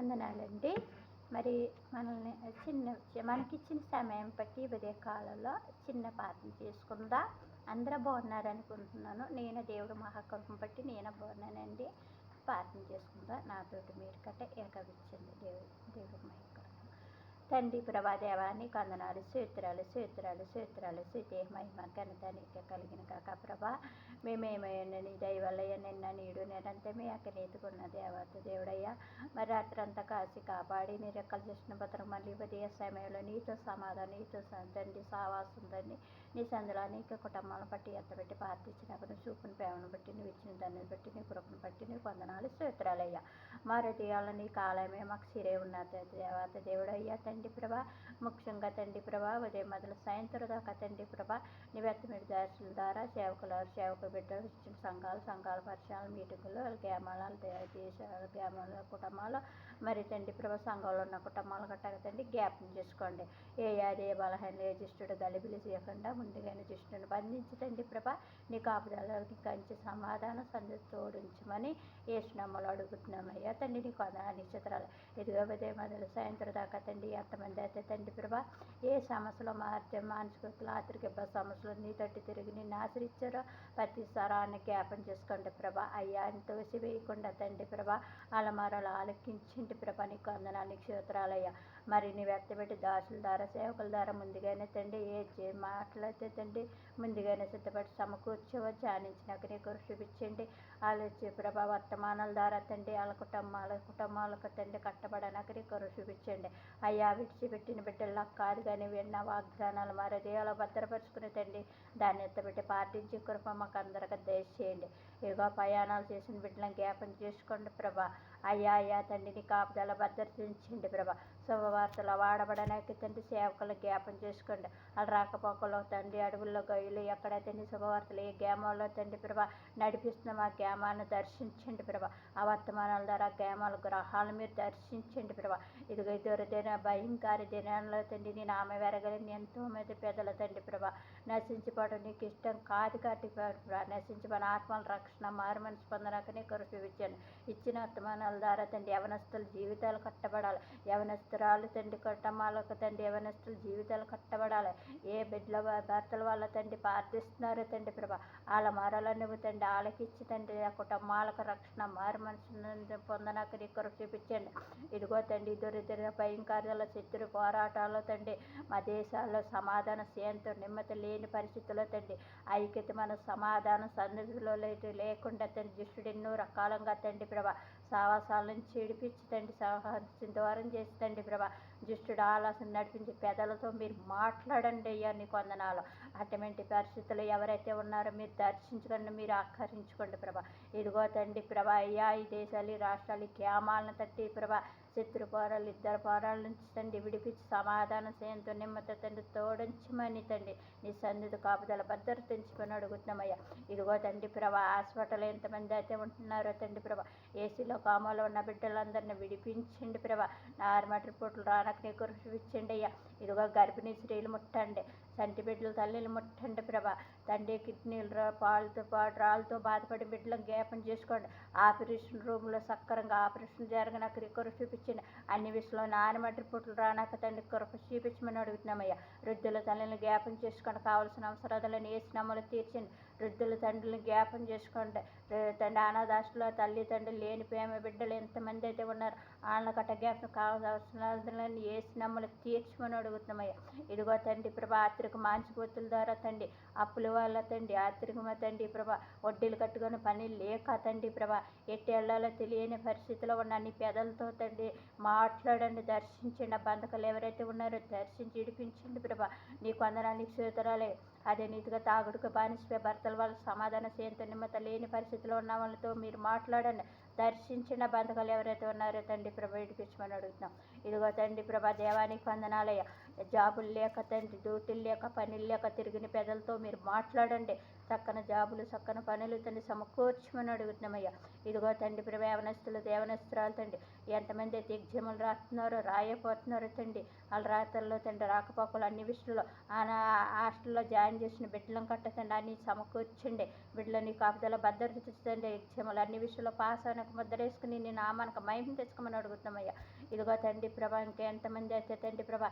వందనాలండి. మరి మనల్ని మనకిచ్చిన సమయం బట్టి ఉదయ కాలంలో చిన్న ప్రార్థన చేసుకుందాం. అందరూ బాగున్నారనుకుంటున్నాను. నేను దేవుడు మహాకృపను బట్టి నేను బాగున్నానండి. ప్రార్థన చేసుకుందాం. నాతోటి మీరు కట్ట ఏకవిచ్చండి. దేవుడు మహికరం. తండ్రి ప్రభా దేవాన్ని కొందనాలు స్తోత్రాలు స్తుతి మహిమ ఘనత నీకే కలిగిన కాక ప్రభా. మేమేమైనా నీ దయవల్లయ్య నిన్న నీడు నేనంతమే అక్కనెత్తుకున్న దేవత దేవుడయ్యా. మరి రాత్రంతా కాసి కాపాడి నీ రెక్కలు చేసిన భద్రం మళ్ళీ ఉదయ సమయంలో నీతో సమాధానం నీతో తండ్రి సావాసం తండ్రి నీ సందులో అనేక కుటుంబాలను బట్టి ఎత్తబెట్టి ప్రార్థించినప్పుడు చూపుని ప్రేమను బట్టి నువ్వు ఇచ్చిన దాన్ని బట్టి నీ కృపను బట్టి నీ కొందనాలు స్తోత్రాలయ్యా. మా హృదయాల్లో నీ కాలమే మాకు సిరే ఉన్నది దేవత దేవుడయ్యా. తండ్రి ప్రభా ముఖ్యంగా తండ్రి ప్రభా ఉదయం మొదలు సాయంత్రం దాకా తండ్రి ప్రభా నీ వెత్తమిడి దర్శన ద్వారా సేవకులు బిడ్డలు ఇచ్చిన సంఘాల పరిచయాలు మీటింగులు గ్రామాల దేశాల గ్రామాల కుటుంబాలు మరి తండ్రి ప్రభా సంఘంలో ఉన్న కుటుంబాలు గట్టగా తండ్రి జ్ఞాపకం చేసుకోండి. ఏ యాది ఏ బలహీన ఏ జిష్టుడు గలిబిలి చేయకుండా ముందుగానే జిష్టుని బంధించి తండ్రి ప్రభా నీ కాపుదలకి కంచి సమాధానం తోడించమని ఏసునామలు అడుగుతున్నామయ్యా. తండ్రి నీకు నిశ్చిత్రాలు ఇదిగో ఉదయం మొదలు సాయంత్రం దాకా తండ్రి ఎంతమంది అయితే తండ్రి ప్రభా ఏ సమస్యలు మానసిక ఆర్థిక సమస్యలు నీ తట్టి తిరిగి నిన్ను ఆశ్రయించారో ప్రతి స్వరాన్ని జ్ఞాపం చేసుకోండి ప్రభా. అయ్యా అని తోసి వేయకుండా తండ్రి ప్రభా అలమారాలు ఆలకించింటి ప్రభా నీకు వందనాలు క్షేత్రాలయ్యా. మరి నీ వ్యక్తపెట్టి దాసుల ద్వారా సేవకుల ద్వారా ముందుగానే తండ్రి ఏ మాటలైతే తండ్రి ముందుగానే సిద్ధపడి సమకూర్చవో ధ్యానించినాక నీ కొరకు చూపించండి. ఆలోచి ప్రభా వర్తమానాల ద్వారా తండ్రి వాళ్ళ కుటుంబాలకు తండ్రి కట్టబడనాక నీ కొరకు చూపించండి. అయ్యా విడిచిపెట్టిన బిడ్డల్లా కాదు కానీ విన్న వాగ్దానాలు మా హృదయాలు భద్రపరుచుకుని తండ్రి దాన్ని ఎత్తబెట్టి పాటించి కృప మాకు అందరికీ దయచేయండి. ఇదిగో ప్రయాణాలు చేసిన బిడ్డలను జ్ఞాపం చేసుకోండి ప్రభా. అయ్యా తండ్రి నీ కాపుదల భద్రతించండి ప్రభా. శుభవార్తలు వాడబడడానికి తండ్రి సేవకులు జ్ఞాపం చేసుకోండి. వాళ్ళు రాకపోకలో తండ్రి అడవుల్లో గొయ్యలు ఎక్కడైతే నీ శుభవార్తలు ఏ గ్రామాల్లో తండ్రి ప్రభా నడిపిస్తున్న ఆ గ్రామాలను దర్శించండి ప్రభా. ఆ వర్తమానాల ద్వారా గ్రామాల గ్రహాలను మీరు దర్శించండి ప్రభా. ఇదిగో దొరికిన భయంకర దినాల్లో తండ్రి నీ నామ వెరగలిని ఎంతో మంది పెద్దల తండ్రి ప్రభా నశించిపోవడం నీకు ఇష్టం కాదు కాబట్టి నశించబడిన ఆత్మల రక్షణ మారు మనసు పొందడానికి నీ కొరకు ఇచ్చాను. ఇచ్చిన వర్తమానాల ద్వారా తండ్రి యవనస్తుల జీవితాలు కట్టబడాలి. యవనస్తురాలు తండ్రి కుటుంబాలకు తండ్రి యవనస్తుల జీవితాలు కట్టబడాలి. ఏ బిడ్డల భర్తల వాళ్ళ తండ్రి ప్రార్థిస్తున్నారో తండ్రి ప్రభా వాళ్ళ మరల నువ్వు తండ్రి ఆలకిచ్చి తండ్రి ఆ కుటుంబాలకు రక్షణ మారు మనసు పొందడానికి నీ కొరకు చూపించండి. ఇదిగో తండ్రి దొరికిన భయంకరాల శత్రు పోరాటాల్లో తండ్రి మా దేశాల్లో సమాధాన శాంతి నెమ్మది లేని పరిస్థితుల్లో తండ్రి ఐక్యత మన సమాధాన సన్నిధిలో లేకుండా తండ్రి దుష్టుడు ఎన్నో రకాలంగా తండ్రి ప్రభా సావాసాల నుంచి విడిపించి తండ్రి దూరం చేసి తండ్రి ప్రభా దుష్టుడు ఆలోచన నడిపించి పెదలతో మీరు మాట్లాడండి అయ్యా నీకు వందనాలు. అటువంటి పరిస్థితులు ఎవరైతే ఉన్నారో మీరు దర్శించుకోండి, మీరు ఆకరించుకోండి ప్రభా. ఇదిగో తండ్రి ప్రభా అయ్యా ఈ దేశాలు ఈ రాష్ట్రాలు ఈ గ్రామాలను తట్టి ప్రభా శత్రు పోరాలు ఇద్దరు పోరాల నుంచి తండ్రి విడిపించి సమాధానం సేంతో నిమ్మత తండ్రి తోడించమని తండ్రి నీ సన్నిధి కాపుదల భద్రతించుకొని అడుగుతున్నామయ్యా. ఇదిగో తండ్రి ప్రభా హాస్పిటల్ ఎంతమంది అయితే ఉంటున్నారో తండ్రి ప్రభా ఏసీలో కామాలో ఉన్న బిడ్డలందరినీ విడిపించండి ప్రభా. నార్మల్ రిపోర్టులు రానకు నీ కొరకు చూపించండి అయ్యా. ఇదిగో గర్భిణీ స్త్రీలు ముట్టండి, చంటి బిడ్డలు తల్లిలు ముట్టండి ప్రభా. తండ్రి కిడ్నీలు పాలతో పాటు రాళ్ళతో బాధపడి బిడ్డలను జ్ఞాపం చేసుకోండి. ఆపరేషన్ రూమ్లో సక్రంగా ఆపరేషన్ జరగనాక నీ కొరకు చూపించండి. అన్ని విషయంలో నార్మల్ రిపోర్టులు రానాక తండ్రి కొరకు చూపించమని అడుగుతున్నామయ్యా. వృద్ధుల తల్లిని జ్ఞాపం చేసుకోండి, కావాల్సిన అవసరాలను ఏసునామలు తీర్చండి. వృద్ధుల తండ్రులను జ్ఞాపం చేసుకోండి తండ్రి. అనాథాశ్రలో తల్లి తండ్రి లేని ప్రేమ బిడ్డలు ఎంతమంది అయితే ఉన్నారు వాళ్ళ కట్ట జ్ఞాపకం కావాల్సిన అవసరాలను ఏసునామలు తీర్చమని అడుగుతున్నామయ్యా. ఇదిగో తండ్రి ప్రభా ఆత్రిక మాంసిపోతుల ద్వారా తండ్రి అప్పుల వాళ్ళ తండ్రి ఆత్రికమ తండ్రి ప్రభా వడ్డీలు కట్టుకొని పని లేక తండ్రి ప్రభా ఎట్టి వెళ్ళాలో తెలియని పరిస్థితిలో ఉన్న అన్ని పెదలతో తండ్రి మాట్లాడండి, దర్శించండి. ఆ బంధకాలు ఎవరైతే ఉన్నారో దర్శించి విడిపించండి ప్రభా. నీకు వందనాలు స్తోత్రాలే. అదే నీతిగా తాగుడుకు బానిసపై భర్తల వాళ్ళ సమాధాన సేంత నిమ్మత లేని పరిస్థితిలో ఉన్న వాళ్ళతో మీరు మాట్లాడండి, దర్శించిన బంధకాలు ఎవరైతే ఉన్నారో తండ్రి ప్రభ విడిపించమని అడుగుతున్నాం. ఇదిగో తండ్రి ప్రభా దేవానికి వందనాలయ్య. జాబులు లేక తండ్రి డ్యూటీలు లేక పనులు లేక తిరిగిన పెదలతో మీరు మాట్లాడండి, చక్కని జాబులు చక్కని పనులు తండ్రి సమకూర్చమని అడుగుతున్నామయ్యా. ఇదిగో తండ్రి ప్రభు యవనస్తులు దేవనస్తురాలు తండ్రి ఎంతమంది అయితే ఎగ్జాములు రాస్తున్నారో రాయపోతున్నారో తండ్రి వాళ్ళ రాతల్లో తండ్రి రాకపోకలు అన్ని విషయంలో హాస్టల్లో జాయిన్ చేసిన బిడ్డలను కట్టతండి అన్ని సమకూర్చండి. బిడ్డలని కాపుదల భద్రత తెచ్చండి. ఎగ్జాములు అన్ని విషయంలో పాస్ అవనకు ముద్రేసుకుని నీ నామానికి మహిమ తెచ్చుకోమని అడుగుతున్నామయ్యా. ఇదిగో తండ్రి ప్రభా ఇంకెంతమంది అయితే తండ్రి ప్రభా